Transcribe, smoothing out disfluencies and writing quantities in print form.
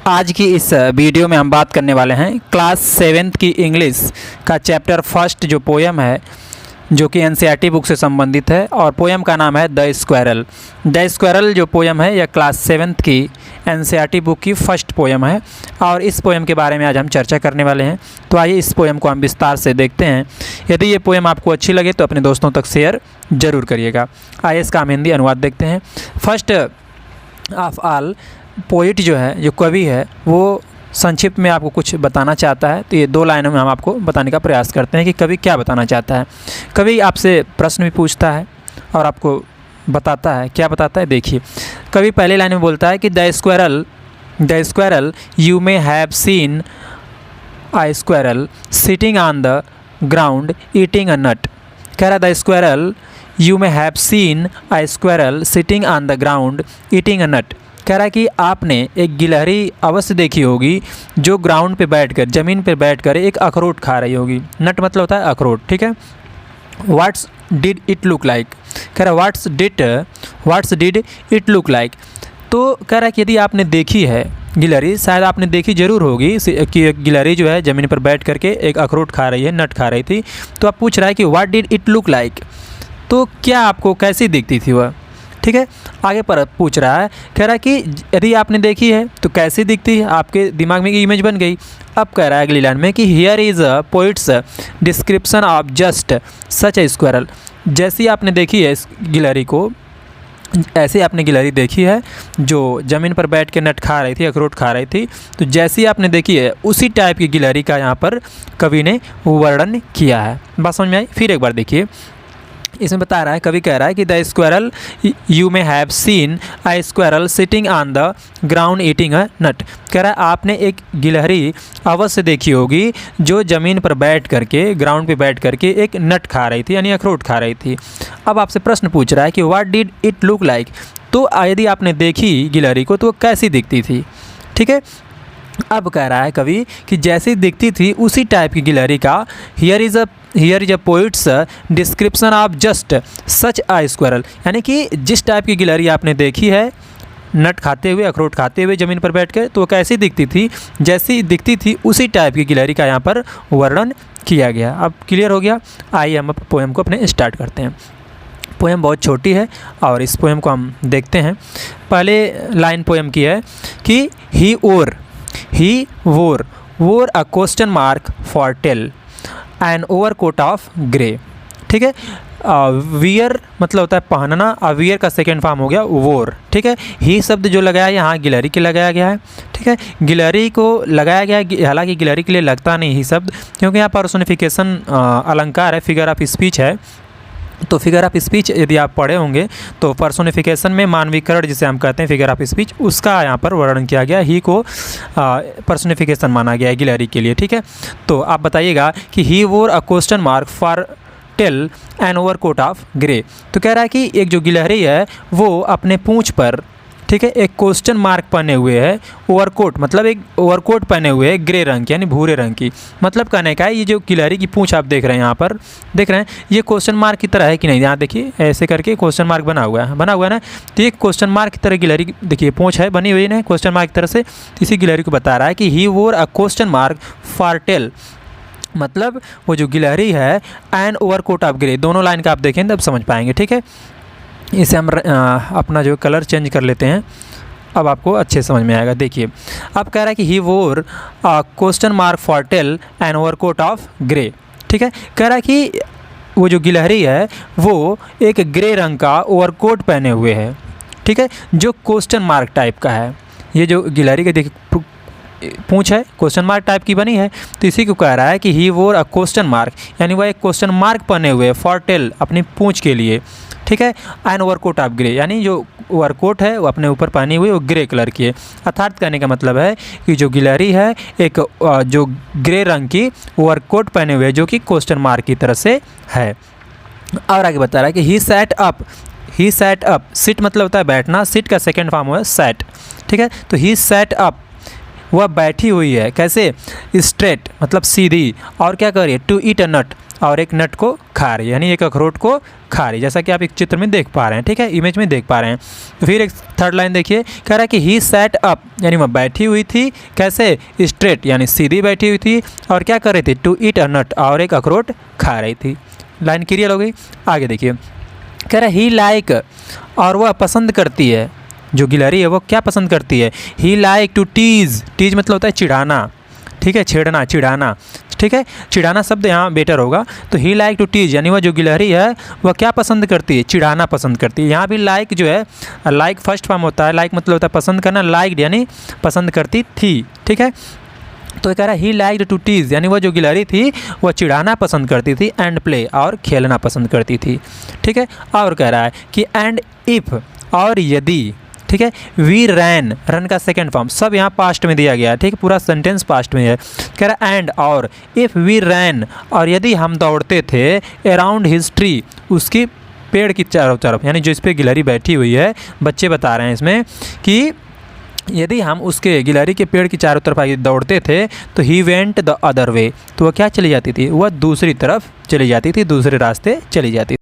आज की इस वीडियो में हम बात करने वाले हैं क्लास 7th की इंग्लिश का चैप्टर फर्स्ट जो पोएम है जो कि एनसीईआरटी बुक से संबंधित है और पोएम का नाम है द स्क्वायरल। द स्क्वायरल जो पोएम है यह क्लास 7th की एनसीईआरटी बुक की फर्स्ट पोएम है और इस पोएम के बारे में आज हम चर्चा करने वाले हैं। तो आइए इस पोएम को हम विस्तार से देखते हैं। यदि ये पोएम आपको अच्छी लगे तो अपने दोस्तों तक शेयर जरूर करिएगा। आइए इसका हम हिंदी अनुवाद देखते हैं। फर्स्ट ऑफ ऑल, पोइट जो है, जो कवि है, वो संक्षिप्त में आपको कुछ बताना चाहता है। तो ये 2 लाइनों में हम आपको बताने का प्रयास करते हैं कि कवि क्या बताना चाहता है। कवि आपसे प्रश्न भी पूछता है और आपको बताता है। क्या बताता है, देखिए। कवि पहले लाइन में बोलता है कि the squirrel you may have seen a squirrel sitting on the ground eating a nut. कह रहा the squirrel you may have seen a squirrel sitting on the ground eating a nut. कह रहा है कि आपने एक गिलहरी अवश्य देखी होगी जो ग्राउंड पे बैठकर, ज़मीन पे बैठकर एक अखरोट खा रही होगी। नट मतलब होता है अखरोट, ठीक है। What's did it look like. कह रहा what's did it look like. तो कह रहा है कि यदि आपने देखी है गिलहरी, शायद आपने देखी जरूर होगी कि एक गिलहरी जो है ज़मीन पर बैठ करके एक अखरोट खा रही है, नट खा रही थी। तो आप पूछ रहा है कि what did it look like, तो क्या आपको कैसी दिखती थी वह, ठीक है। आगे पर पूछ रहा है, कह रहा है कि यदि आपने देखी है तो कैसी दिखती है, आपके दिमाग में इमेज बन गई। अब कह रहा है अगली लाइन में कि here is a poets description of just such A squirrel. जैसी आपने देखी है इस गिलहरी को, ऐसे आपने गिलहरी देखी है जो ज़मीन पर बैठ के नट खा रही थी, अखरोट खा रही थी। तो जैसी आपने देखी है उसी टाइप की गिलहरी का यहाँ पर कवि ने वर्णन किया है। बात समझ में आई? फिर एक बार देखिए, इसमें बता रहा है, कवि कह रहा है कि the squirrel you may have seen a squirrel sitting on the ground eating a nut. कह रहा है आपने एक गिलहरी अवश्य देखी होगी जो ज़मीन पर बैठ करके, ग्राउंड पे बैठ करके एक नट खा रही थी, यानी अखरोट खा रही थी। अब आपसे प्रश्न पूछ रहा है कि what did it look like. तो यदि आपने देखी गिलहरी को तो कैसी दिखती थी, ठीक है। अब कह रहा है कवि कि जैसी दिखती थी उसी टाइप की गिलहरी का here is a poets description of just such a squirrel. यानी कि जिस टाइप की गिलहरी आपने देखी है नट खाते हुए, अखरोट खाते हुए ज़मीन पर बैठ कर, तो कैसी दिखती थी, जैसी दिखती थी उसी टाइप की गिलहरी का यहाँ पर वर्णन किया गया। अब क्लियर हो गया। आइए हम पोएम को अपने स्टार्ट करते हैं। पोएम बहुत छोटी है और इस पोएम को हम देखते हैं। पहले लाइन पोएम की है कि ही wore a question mark for tell an overcoat of grey, ठीक है। वियर मतलब होता है पहनना, और वियर का सेकेंड फॉर्म हो गया वोर, ठीक है। ही शब्द जो लगाया यहाँ गिलहरी के लगाया गया है, ठीक है। गिलहरी को लगाया गया है, हालांकि गिलहरी के लिए लगता नहीं ही शब्द, क्योंकि यहाँ पर्सोनिफिकेशन अलंकार है, फिगर ऑफ स्पीच है। तो फिगर ऑफ स्पीच यदि आप पढ़े होंगे तो पर्सोनिफिकेशन में मानवीकरण जिसे हम कहते हैं फिगर ऑफ स्पीच, उसका यहाँ पर वर्णन किया गया। ही को पर्सोनिफिकेशन माना गया है गिलहरी के लिए, ठीक है। तो आप बताइएगा कि he wore a question mark for tail an overcoat of grey. तो कह रहा है कि एक जो गिलहरी है वो अपने पूंछ पर, ठीक है, एक क्वेश्चन मार्क पहने हुए है। ओवरकोट मतलब एक ओवरकोट पहने हुए है ग्रे रंग की, यानी भूरे रंग की। मतलब कहने का है ये जो गिलहरी की पूंछ आप देख रहे हैं, यहाँ पर देख रहे हैं, ये क्वेश्चन मार्क की तरह है कि नहीं। यहाँ देखिए ऐसे करके क्वेश्चन मार्क बना हुआ है ना। तो ये क्वेश्चन मार्क की तरह गिलहरी, देखिए पूंछ है बनी हुई है क्वेश्चन मार्क की तरह से। इसी गिलहरी को बता रहा है कि he wore a question mark for tail, मतलब वो जो गिलहरी है एन ओवरकोट ऑफ ग्रे। दोनों लाइन का आप देखें तब समझ पाएंगे, ठीक है। इसे हम अपना जो कलर चेंज कर लेते हैं, अब आपको अच्छे समझ में आएगा। देखिए अब कह रहा है कि he wore question mark for tail an overcoat of grey, ठीक है। कह रहा है कि वो जो गिलहरी है वो एक ग्रे रंग का ओवरकोट पहने हुए है, ठीक है, जो क्वेश्चन मार्क टाइप का है। ये जो गिलहरी के देखिए पूंछ है क्वेश्चन मार्क टाइप की बनी है। तो इसी को कह रहा है कि he wore a question mark, यानी वह एक क्वेश्चन मार्क पहने हुए फॉर टेल, अपनी पूंछ के लिए, ठीक है। एन ओवरकोट ऑफ ग्रे, यानी जो ओवरकोट है वो अपने ऊपर पहनी हुई वो ग्रे कलर की है। अर्थात कहने का मतलब है कि जो गिलहरी है एक जो ग्रे रंग की ओवरकोट पहने हुए जो कि क्वेश्चन मार्क की तरह से है। और आगे बता रहा है कि ही सैट अप, सिट मतलब होता है बैठना, सिट का सेकेंड फॉर्म हुआ सैट, ठीक है। तो ही सैट अप वह बैठी हुई है, कैसे, स्ट्रेट मतलब सीधी, और क्या कर रही है, टू ईट अ नट, और एक नट को खा रही है, यानी एक अखरोट को खा रही है, जैसा कि आप एक चित्र में देख पा रहे हैं, ठीक है, इमेज में देख पा रहे हैं। तो फिर एक थर्ड लाइन देखिए, कह रहा है कि ही सैट अप, यानी वह बैठी हुई थी, कैसे, स्ट्रेट यानी सीधी बैठी हुई थी, और क्या कर रही थी, टू ईट अ नट, और एक अखरोट खा रही थी। लाइन क्लियर हो गई। आगे देखिए, कह रहा है ही लाइक, और वह पसंद करती है, जो गिलहरी है वो क्या पसंद करती है, ही लाइक टू टीज, टीज मतलब होता है चिढ़ाना, ठीक है, छेड़ना, चिढ़ाना, ठीक है, चिढ़ाना शब्द यहाँ बेटर होगा। तो ही लाइक टू टीज, यानी वह जो गिलहरी है वह क्या पसंद करती है, चिढ़ाना पसंद करती है। यहाँ भी लाइक जो है, लाइक फर्स्ट फॉर्म होता है, लाइक मतलब होता है पसंद करना, लाइक यानी पसंद करती थी, ठीक है। तो कह रहा है ही लाइक टू टीज, यानी वह जो गिलहरी थी वह चिढ़ाना पसंद करती थी, एंड प्ले, और खेलना पसंद करती थी, ठीक है। और कह रहा है कि एंड इफ़, और यदि, ठीक है, वी रैन, रन का सेकेंड फॉर्म, सब यहाँ पास्ट में दिया गया है, ठीक है, पूरा सेंटेंस पास्ट में है। कह रहा है एंड, और इफ़ वी रैन, और यदि हम दौड़ते थे, अराउंड हिज ट्री, उसकी पेड़ की चारों तरफ, यानी जो इस पर गिलहरी बैठी हुई है, बच्चे बता रहे हैं इसमें कि यदि हम उसके गिलहरी के पेड़ की चारों तरफ आगे दौड़ते थे, तो he went the other way, तो वह क्या चली जाती थी, वह दूसरी तरफ चली जाती थी, दूसरे रास्ते चली जाती थी।